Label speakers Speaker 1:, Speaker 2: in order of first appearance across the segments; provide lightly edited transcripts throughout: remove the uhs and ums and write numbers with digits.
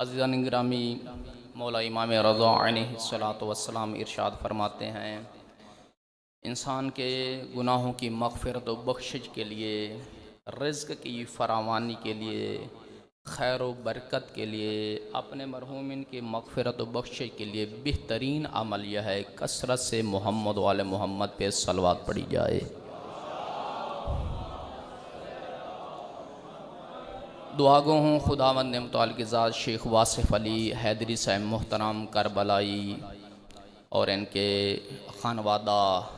Speaker 1: अज़ीज़ान गिरामी, मौला इमाम रज़ा अलैहिस्सलातु वस्सलाम इरशाद फरमाते हैं, इंसान के गुनाहों की मग़फ़िरत व बख्शिश के लिए, रिज़्क़ की फरावानी के लिए, खैर व बरकत के लिए, अपने मरहूमिन की मग़फ़िरत व बख्शिश के लिए बेहतरीन अमल यह है कसरत से मोहम्मद वाले मोहम्मद पे सलवात पढ़ी जाए। दुआगो हूँ खुदावंद मुताल की ज़ात शेख वासिफ़ अली हैदरी साहब मोहतरम करबलाई और इनके खानवादा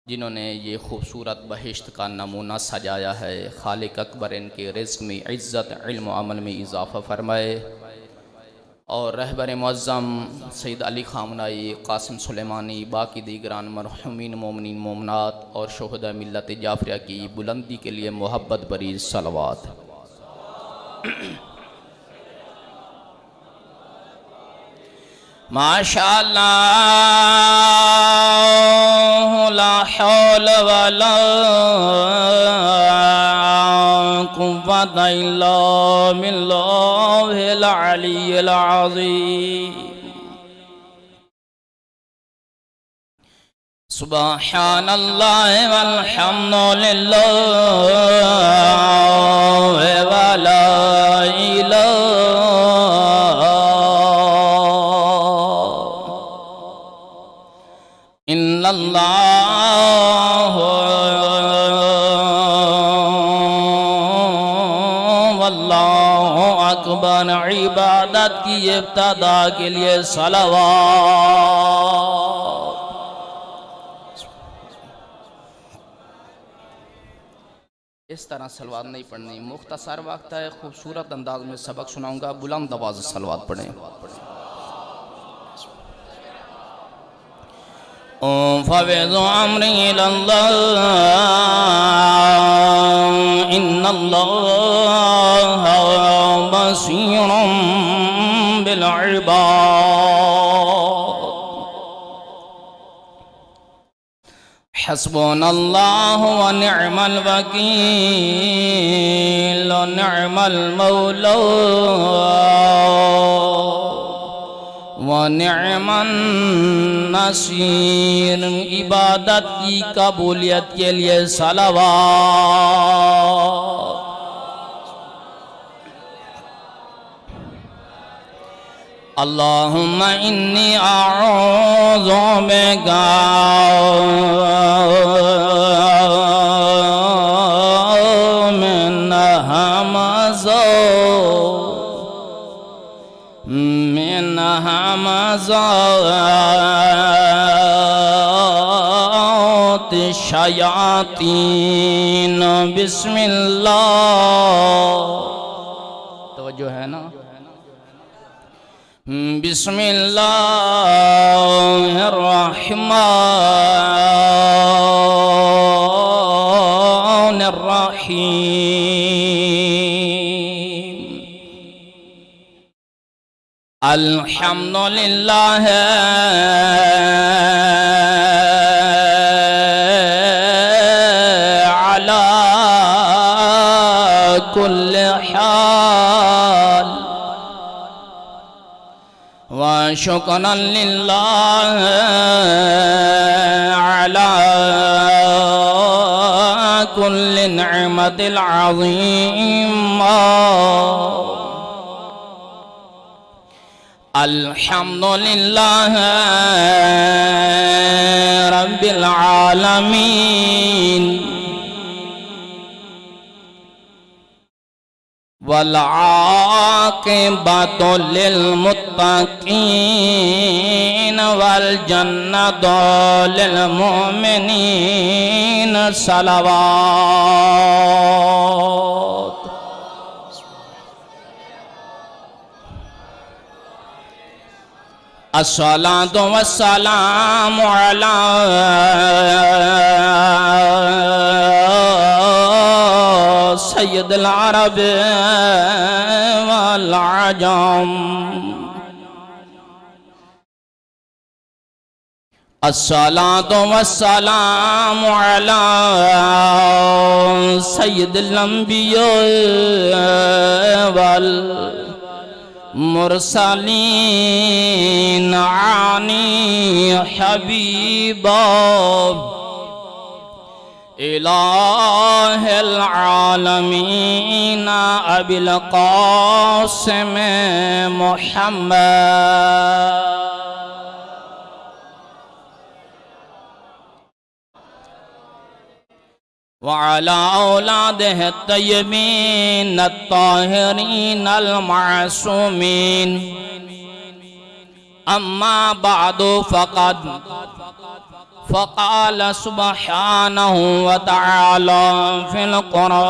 Speaker 1: जिन्होंने ये खूबसूरत बहिश्त का नमूना सजाया है। खालिक अकबर इनके रिज़्क़ में इज़्ज़त, इल्म व अमल में इजाफ़ा फरमाए और रहबर मुअज़्ज़म सैयद अली खामनाई, कासिम सुलेमानी, बाकी दीगरान मरहूमीन मोमिनीन मोमनात और शुहदा मिल्लत जाफ़रिया की बुलंदी के लिए मोहब्बत भरी सलवात। माशाअल्लाह ला हौल वला कुव्वता इल्ला बिल्लाहिल अलिय्यिल अज़ीम। सुब्हानल्लाह वल्हम्दुलिल्लाह वला इलाहा इल्लल्लाह वल्लाहु अकबर। इबादत की इब्तिदा के लिए सलावत। इस तरह सलवात नहीं पढ़नी, मुख्तसर वक्त है, खूबसूरत अंदाज में सबक सुनाऊंगा, बुलंद आवाज़ से सलवात पढ़ें। फ़विज़ु अम्री इलल्लाह इन्नल्लाह बसीरुम बिल इबाद। हस्बुनल्लाहु व निअमल वकील व निअमल मौला व निअमन नसीर। इबादत की कबूलियत के लिए सलावत। अल्लाहुम्मा इन्नी अऊज़ु बिका मिन हमाज़ाति शयातीन। बिस्मिल्लाह, तवज्जो है ना? बिस्मिल्लाहिर्रहमानिर्रहीम। अल्हम्दुलिल्लाह अला कुल्li हाल व शुक्रन लिल्लाह अला कुल्li निअमतिल अज़ीमा। अल्हम्दुलिल्लाह रब्बिल आलमीन वल आक़िबतु लिल मुत्तक़ीन वल जन्नतु लिल मुमिनीन। सलावत। अस्सलातु वस्सलामु अला सय्यिदिल अरब वल अजम। अस्सलातु वस्सलामु अला सय्यिदिल अंबिया वल मुरसलीन आनी हबीबा इलाहिल आलमीन अबिल कासिम मुहम्मद वअला औलादिहि तय्यबीन अत्ताहिरीन अल-मासूमीन अम्मा बअदु फ़क़ाल सुब्हानहु व तआला फ़िल क़ुरआनिल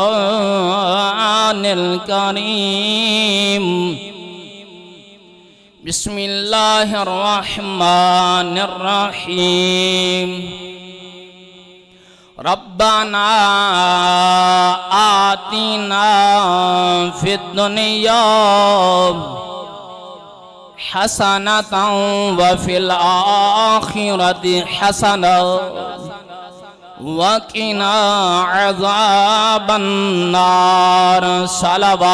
Speaker 1: करीम बिस्मिल्लाहिर रहमानिर रहीम रब्बना आतिना फिद दुनिया हसनतन व फिल आखिरति हसनतन व क़िना अज़ाबन नार सलवात।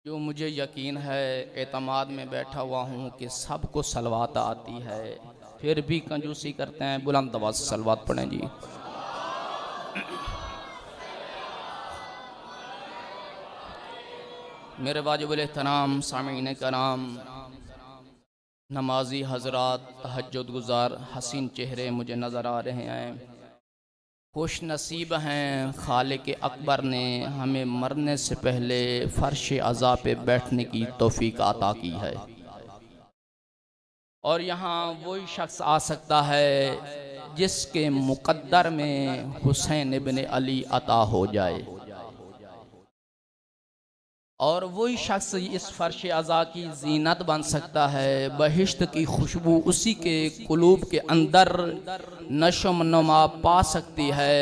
Speaker 1: जो मुझे यकीन है एतमाद में बैठा हुआ हूँ कि सबको सलवात आती है, फिर भी कंजूसी करते हैं। बुलंद आवाज़ से सलवात पढ़ें जी। मेरे वाजिबुल एहतराम सामीन कराम, नमाजी हजरात, तहज्जुद गुजार हसीन चेहरे मुझे नज़र आ रहे हैं। खुश नसीब हैं खालिक अकबर ने हमें मरने से पहले फर्श अज़ा पे बैठने की तौफीक अता की है। और यहाँ वही शख्स आ सकता है जिसके मुक़द्दर में हुसैन इब्न अली अता हो जाए, और वही शख्स इस फर्श अज़ा की जीनत बन सकता है। बहिश्त की खुशबू उसी के कुलूब के अंदर नशो नुमा पा सकती है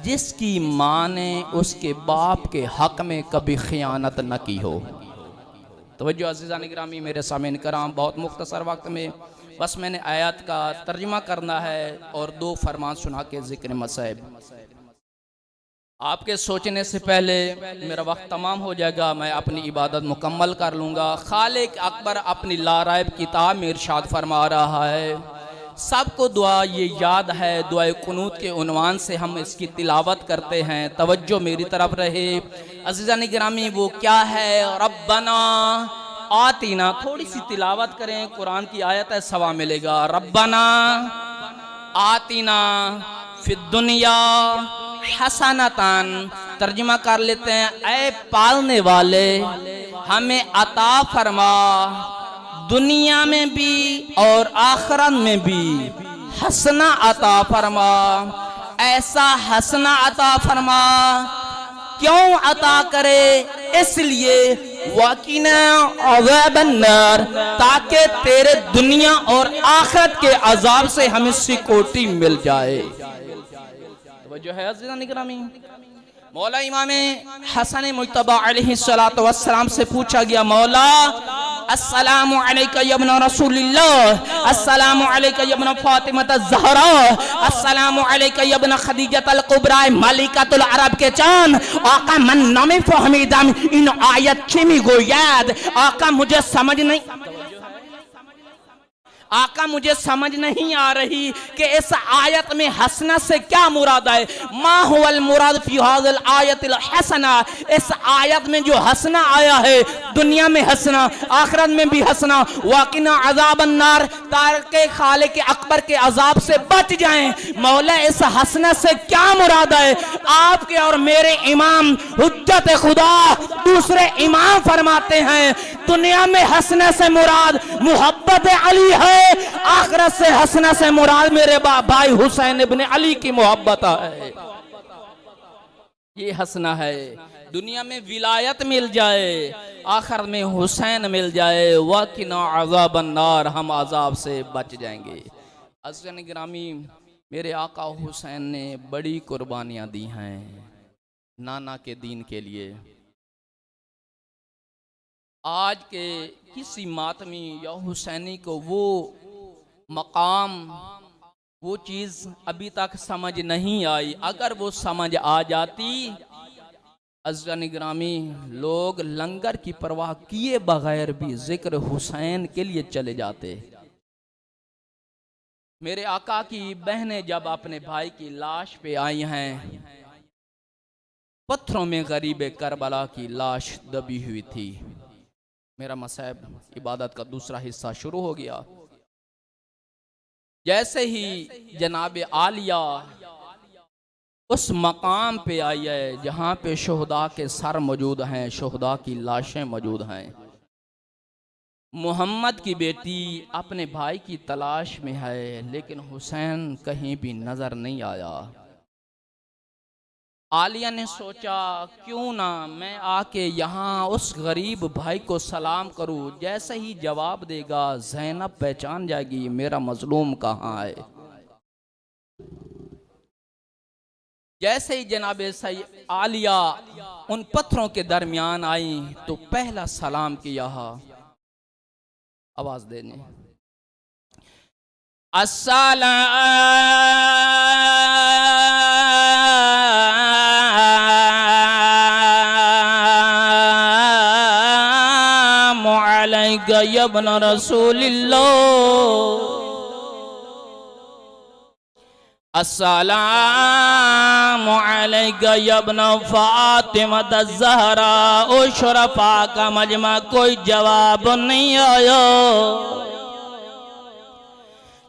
Speaker 1: जिसकी माँ ने उसके बाप के हक में कभी खियानत न की हो। तवज्जो अज़ीज़ान गिरामी, मेरे सामीन कराम, बहुत मुख्तसर वक्त में बस मैंने आयत का तर्जुमा करना है और दो फरमान सुना के ज़िक्र मसैब आपके सोचने से पहले मेरा वक्त तमाम हो जाएगा, मैं अपनी इबादत मुकम्मल कर लूँगा। खालिक अकबर अपनी लाराइब किताब में इरशाद फरमा रहा है, सबको दुआ ये याद है, दुआ कुनूत के उन्वान से हम इसकी तिलावत करते हैं। तवज्जो मेरी तरफ रहे अज़ीज़ान गिरामी, वो क्या है? रब्बना आतीना। थोड़ी सी तिलावत करें, कुरान की आयत है, सवा मिलेगा। रब्बना आतीना फिद दुनिया हसनतन। तर्जुमा कर लेते हैं, ऐ पालने वाले हमें अता फरमा दुनिया में भी और आखिरत में भी हसना अता फरमा। ऐसा हसना अता फरमा, क्यों अता करे? इसलिए वाकिना अज़ाबन नार, ताकि तेरे दुनिया और आखिरत के अजाब से हमें सिकोटी मिल जाए। जो है अज़ीज़ान गिरामी, मौला इमाम हसन मुज्तबा अलैहिस्सलातु वस्सलाम से पूछा गया, मौला अस्सलामु अलैका या इब्न रसूलिल्लाह, अस्सलामु अलैका या इब्न फातिमा ज़हरा, अस्सलामु अलैका या इब्न खदीजतल कुबरा मलिकतुल अरब के चांद। आका मन नामे फहमीदम इन आयत छिमी गोयाद। आका मुझे समझ नहीं, आका मुझे समझ नहीं आ रही कि इस आयत में हसना से क्या मुराद है। मा हुवल मुराद फी हाज़िल आयतिल हसना। इस आयत में जो हसना आया है, दुनिया में हसना, आखिरत में भी हसना। वाकिना अज़ाबन नार, ताकि खालिक अकबर के अजाब से बच जाएं। मौला इस हसना से क्या मुराद है? आपके और मेरे इमाम हुज्जत खुदा दूसरे इमाम फरमाते हैं, दुनिया में हसने से मुराद मोहब्बत अली है, आखिरत से हसना से मुराद मेरे भाई हुसैन इब्न अली की मोहब्बत है। ये हसना है, दुनिया में विलायत मिल जाए, आखिर में हुसैन मिल जाए। वकिना अज़ाबन नार, हम अजाब से बच जाएंगे। अज़ीज़ान गिरामी, मेरे आका हुसैन ने बड़ी कुर्बानियां दी हैं नाना के दीन के लिए। आज के किसी मातमी या हुसैनी को वो मकाम वो चीज अभी तक समझ नहीं आई। अगर वो समझ आ जाती, अज़ीज़ान गिरामी, लोग लंगर की परवाह किए बगैर भी जिक्र हुसैन के लिए चले जाते। मेरे आका की बहनें जब अपने भाई की लाश पे आई हैं, पत्थरों में गरीब करबला की लाश दबी हुई थी। मेरा मसहब इबादत का दूसरा हिस्सा शुरू हो गया। जैसे ही जनाब आलिया उस मकाम पे आई है जहाँ पे शोहदा के सर मौजूद हैं, शोहदा की लाशें मौजूद हैं, मोहम्मद की बेटी अपने भाई की तलाश में है, लेकिन हुसैन कहीं भी नजर नहीं आया। आलिया ने सोचा क्यों ना मैं आके यहाँ उस गरीब भाई को सलाम करूं। जैसे ही जवाब देगा ज़ैनब पहचान जाएगी मेरा मजलूम कहाँ है। जैसे ही जनाब आलिया उन पत्थरों के दरमियान आई तो पहला सलाम किया, आवाज देने, अस्सलामु अलैका या इब्न रसूलिल्लाह, अस्सलामु अलैका या इब्न फातिमा ज़हरा। ओ शरफा का मजमा, कोई जवाब नहीं आया।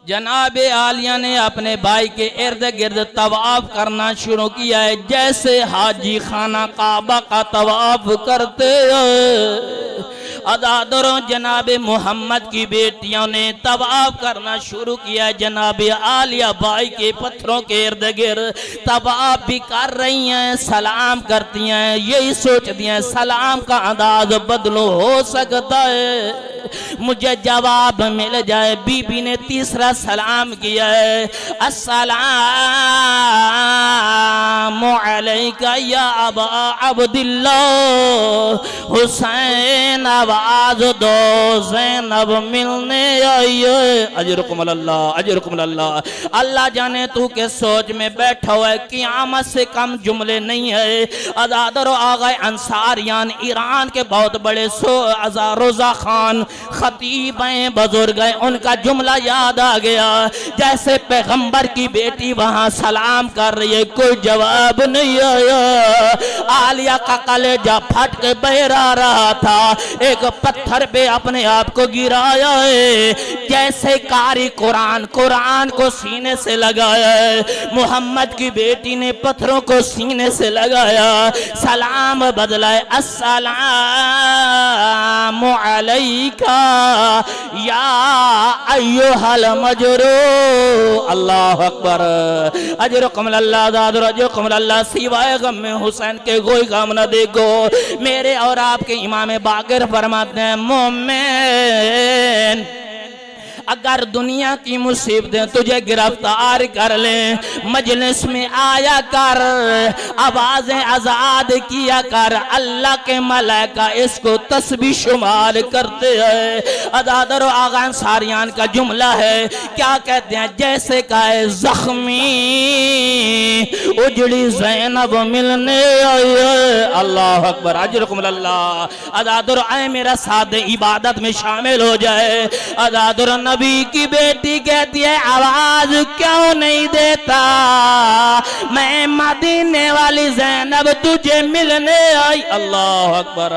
Speaker 1: जनाब आलिया ने अपने भाई के इर्द गिर्द तवाफ करना शुरू किया है, जैसे हाजी खाना काबा का तवाफ करते हैं। अदादरों, जनाब मोहम्मद की बेटियों ने तवाफ करना शुरू किया। जनाब आलिया भाई के पत्थरों के इर्द गिर्द तवाफ भी कर रही हैं, सलाम करती हैं। यही सोचती हैं सलाम का अंदाज बदलो, हो सकता है मुझे जवाब मिल जाए। बीबी ने तीसरा सलाम किया है, अस्सलामु अलैका या अबा अब्दिल्लाह। हुसैन आवाज दो, ज़ैनब मिलने आई है। अजरुकुम अल्लाह, अजरुकुम अल्लाह। अल्लाह जाने तू के सोच में बैठा हुआ है, क़यामत से कम जुमले नहीं है। अदादर आ गए अंसारियान, ईरान के बहुत बड़े रोजा खान खतीब हैं, बुजुर्ग हैं, उनका जुमला याद आ गया। जैसे पैगंबर की बेटी वहां सलाम कर रही है, कोई जवाब नहीं आया। आलिया का कलेजा फट के बह रहा था, एक पत्थर पे अपने आप को गिराया है। जैसे कारी कुरान को सीने से लगाया है, मोहम्मद की बेटी ने पत्थरों को सीने से लगाया, सलाम बदला है, अस्सलामु अलैका या अय्युहल मजरूह। अल्लाह अकबर। अजरुकुम अल्लाह, अजरुकुम अल्लाह। सिवाय गम में हुसैन के कोई गम न देखो। मेरे और आपके इमाम बाक़िर फरमाते हैं, मोमेन अगर दुनिया की मुसीबतें तुझे गिरफ्तार कर ले, मजलिस में आया कर, आवाजें आजाद किया कर। अल्लाह के मलाइका इसको तस्बीह शुमार करते हैं। अदादर आगा अंसारियान का जुमला है, क्या कहते हैं, जैसे कहे जख्मी उजड़ी ज़ैनब मिलने आई है। अल्लाह अकबर। अजरुकुम अल्लाह। अदादर आए मेरा साथ इबादत में शामिल हो जाए। अदादर नबी की बेटी कहती है, आवाज क्यों नहीं देता, मैं मदीने वाली ज़ैनब तुझे मिलने आई। अल्लाह अकबर।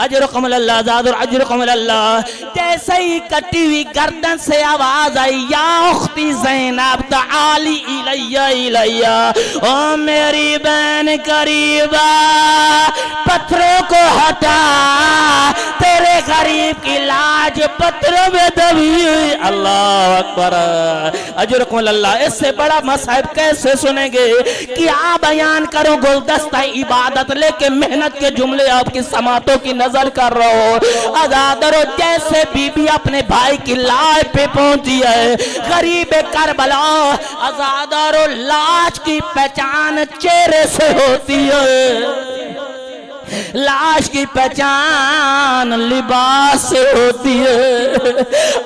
Speaker 1: अजरुकुम अल्लाह, अजरुकुम अल्लाह। जैसे ही कटी हुई गर्दन से आवाज आई, या उख्ती ज़ैनब ताली इलैया इलैया, ओ मेरी बहन करीबा, पत्थरों को हटा, तेरे गरीब की लाज पत्थरों में दबी हुई। अल्लाह अकबर। अजरुकुम अल्लाह। इससे बड़ा मसहब कैसे सुनेंगे, क्या बयान करूं। गुलदस्ता इबादत लेके मेहनत के जुमले आपकी समातों की नजर कर रहा हो। अदादरो, जैसे बीबी अपने भाई की लाश पे पहुंची है, गरीब करबला, अदादरो लाश की पहचान चेहरे से होती है। लाश की पहचान लिबास से होती है,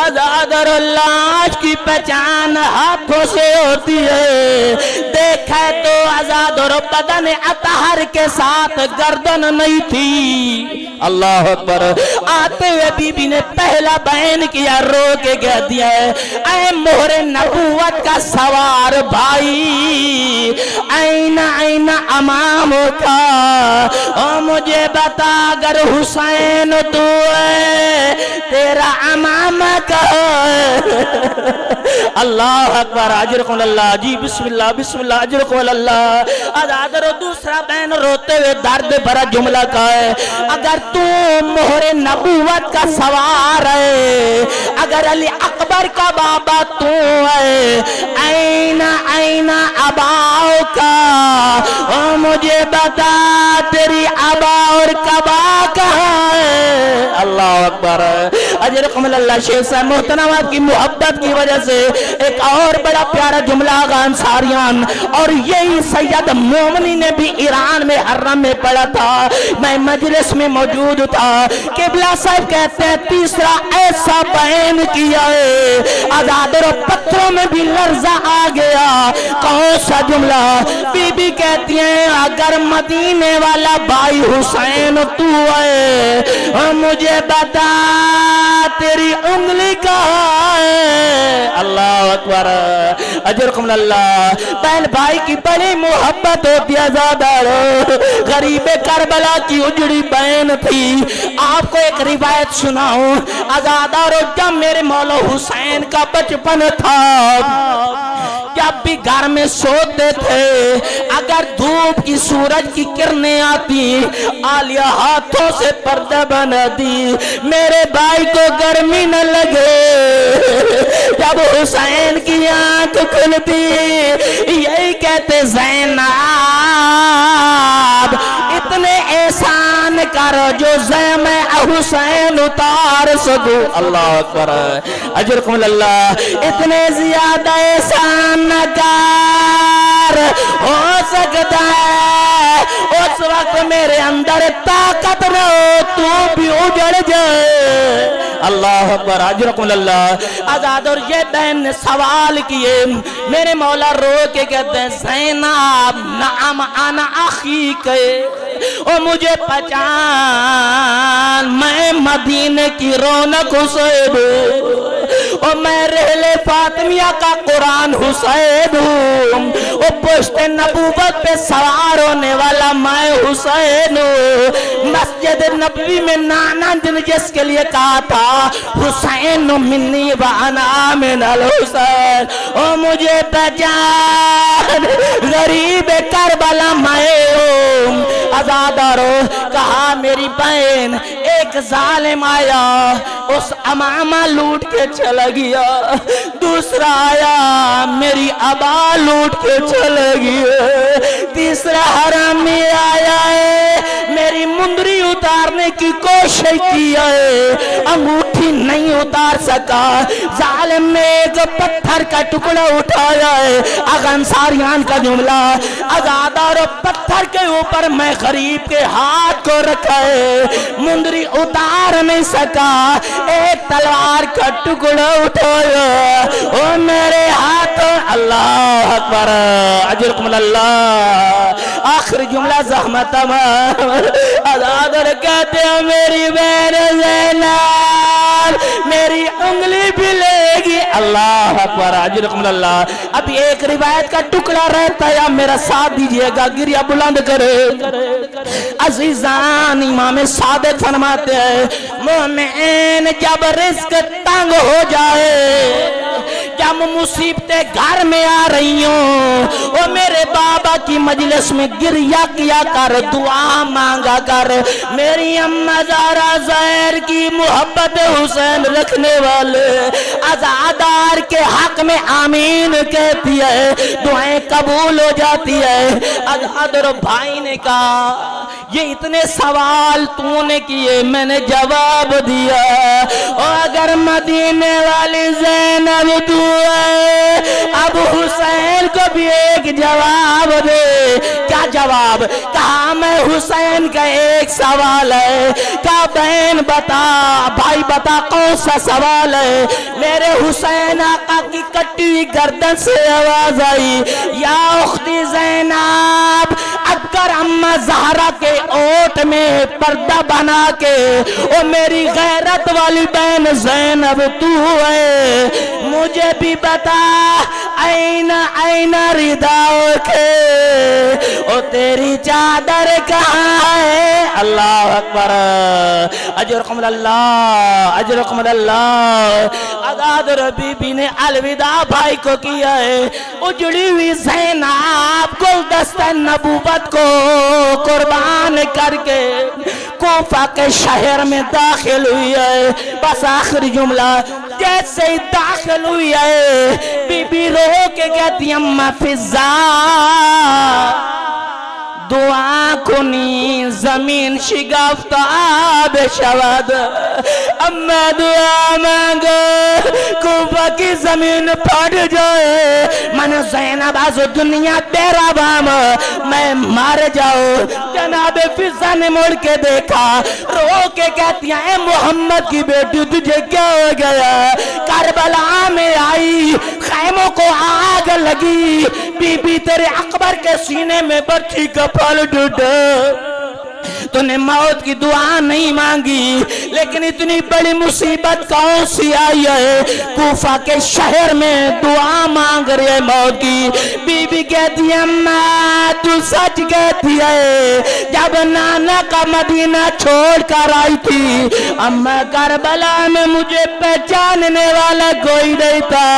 Speaker 1: आजाद और लाश की पहचान हाथों से होती है। देखा तो आजाद और बदन अतहर के साथ गर्दन नहीं थी। अल्लाह अकबर। आते हुए बीबी ने पहला बयान किया, रो के कह दिया है, ऐ मोहरे नबूवत का सवार भाई, ऐना ऐना अमाम का, ओ मुझे बता अगर हुसैन तू है तेरा अमामा का। अल्लाह अकबर। अजरकुम अल्लाह। जी बिस्मिल्लाह बिस्मिल्लाह अजरकुम अल्लाह। आजाद और दूसरा बहन रोते हुए दर्द भरा जुमला का है, अगर तू मोहरे नबूवत का सवार है, अगर अली अकबर का बाबा तू है, ऐना ऐना अबाओ का, ओ मुझे बता तेरी अबा और कबा कहाँ है। अल्लाह अकबर। अजरकुम अल्लाह। शेख साहब मोहतरम आपकी मोहब्बत की वजह से एक और बड़ा प्यारा जुमला अंसारियान, और यही सैयद मोमनी ने भी ईरान में हर्रम में पढ़ा था, मैं मजलिस में मौजूद था। किबला साहब कहते हैं तीसरा ऐसा बयान किया है, आजाद और पत्थरों में भी लर्जा आ गया। कौन सा जुमला? बीबी कहती है, अगर मदीने वाला भाई हुसैन तू है, मुझे बता तेरी उंगली कहाँ है। अल्लाह अकबर। अजरकुम अल्लाह। बहन भाई की बड़ी मोहब्बत होती है। गरीबे करबला की उजड़ी बहन थी। आपको एक रिवायत सुनाऊं, आजादा और जब मेरे मौला हुसैन का बचपन था, जब भी घर में सोते थे, अगर धूप की सूरज की किरणें आती, आलिया हाथों से पर्दा बना दी, मेरे भाई को गर्मी न लगे। जब हुसैन की आंख खुलती, यही कहते ज़ैनब इतने एहसान करो जो मैं हुसैन उतार सकूं। अल्लाह अकबर। अजरकुम अल्लाह। इतने ज्यादा एहसान न कर, हो सकता है उस वक्त मेरे अंदर ताकत न हो, तू भी उजड़ जाए। अल्लाह अकबर। अजरकुम अल्लाह। आजाद और ये बहन ने सवाल किए, मेरे मौला रो के कहते हैं, ज़ैनब नाम आना आखी के, ओ मुझे पहचान, मैं मदीने की रौनक हुसैन हूँ, ओ मैं रहले फातिमिया का कुरान हुसैन हूँ, ओ पुश्ते नबूवत पे सवार होने वाला मैं हुसैन हूँ। मस्जिद नबवी में नाना ने जिसके लिए कहा था, हुसैन मिन्नी व अना मिनल हुसैन, ओ मुझे पहचान, गरीब करबला मैं हूँ। आजादारो कहा, मेरी बहन एक जालिम आया, उस अमामा लूट के चला गया, दूसरा आया मेरी अबा लूट के चला गया, तीसरा हरामी आया है मेरी मुंदरी उतारने की कोशिश की है, अंगूठी नहीं उतार सका, जालिम ने एक पत्थर का टुकड़ा उठाया है। अंसारियान का जुमला, आजादारो पत्थर के ऊपर मैं गरीब के हाथ को रखा है, मुंदरी उतार नहीं सका, एक तलवार का टुकड़ा उठाया, ओ मेरे हाथों। अल्लाह अकबर। अजरकुम अल्लाह। आखिरी जुमला ज़हमत आजादारो कहते हैं, मेरी बहन ज़ैनब मेरी उंगली भी लेगी। अल्लाह अकबर। अजरकुम अल्लाह। अब एक रिवायत का टुकड़ा रहता है, मेरा साथ दीजिएगा, गिरिया बुलंद करे। अजीजान इमाम सादिक फरमाते हैं, मोमिन जब रिस्क तंग हो जाए, जब मुसीबतें घर में आ रही हो, ओ मेरे बाबा की मजलिस में गिरिया किया कर, दुआ मांगा कर। मेरी अम्मा ज़ारा ज़हर की मोहब्बत हुसैन रखने वाले आजादार के हक में आमीन कहती है, दुआएं कबूल हो जाती है। आजादार भाई ने कहा, ये इतने सवाल तूने किए, मैंने जवाब दिया, और अगर मदीने वाली ज़ैनब तू है, अब हुसैन को भी एक
Speaker 2: जवाब दे। क्या जवाब? कहा मैं हुसैन का एक सवाल है। क्या बहन बता, भाई बता कौन सा सवाल है? मेरे हुसैन आका की कटी हुई गर्दन से आवाज आई, या उख्ती ज़ैनब, अगर अम्मा ज़हरा के ओट में पर्दा बना के ओ मेरी गैरत वाली बहन ज़ैनब तू है, मुझे भी बता आईना आईना रिदाओ के ओ तेरी चादर कहाँ है? अल्लाह अकबर। अजरकुम अल्लाह, अजरकुम अल्लाह। अगादर बीबी ने अलविदा भाई को किया है। उजड़ी हुई ज़ैनब गुलदस्ता नबूवत को कुर्बान करके कोफा के शहर में दाखिल हुई है। बस आखिरी जुमला, जैसे ही दाखिल हुई है बीबी रो के कहती अम्मा फिजा दुआ कुनी जमीन शिगफ्ता बेशवद। अम्मा दुआ मांगो कुफा की जमीन फट जाए, मन ज़ैनब आज दुनिया तेरा बाम मैं मार जाऊं। जनाब फिजा ने मुड़ के देखा, रो के कहती है मोहम्मद की बेटी तुझे क्या हो गया? करबला में आई, खैमों को आग लगी, बीबी तेरे अकबर के सीने में बच्ची का फल टूटा। तूने मौत की दुआ नहीं मांगी, लेकिन इतनी बड़ी मुसीबत कौन सी आई है? कूफा के शहर में दुआ मांग रही है मौत की। बीबी कहती है अम्मा तू सच कहती है, जब नाना का मदीना छोड़ कर आई थी अम्मा करबला में मुझे पहचानने वाला कोई नहीं था।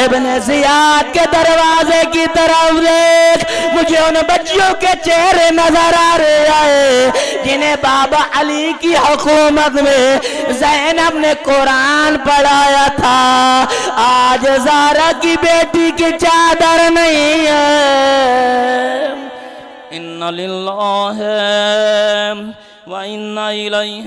Speaker 2: इब्ने जियाद के दरवाजे की तरफ देख, मुझे उन बच्चियों के चेहरे नजर आ रहे हैं जिन्हें बाबा अली की हुकूमत में ज़ैनब ने कुरान पढ़ाया था। आज ज़ारा की बेटी की चादर नहीं है। इन्ना लिल्लाहि व इन्ना इलैहि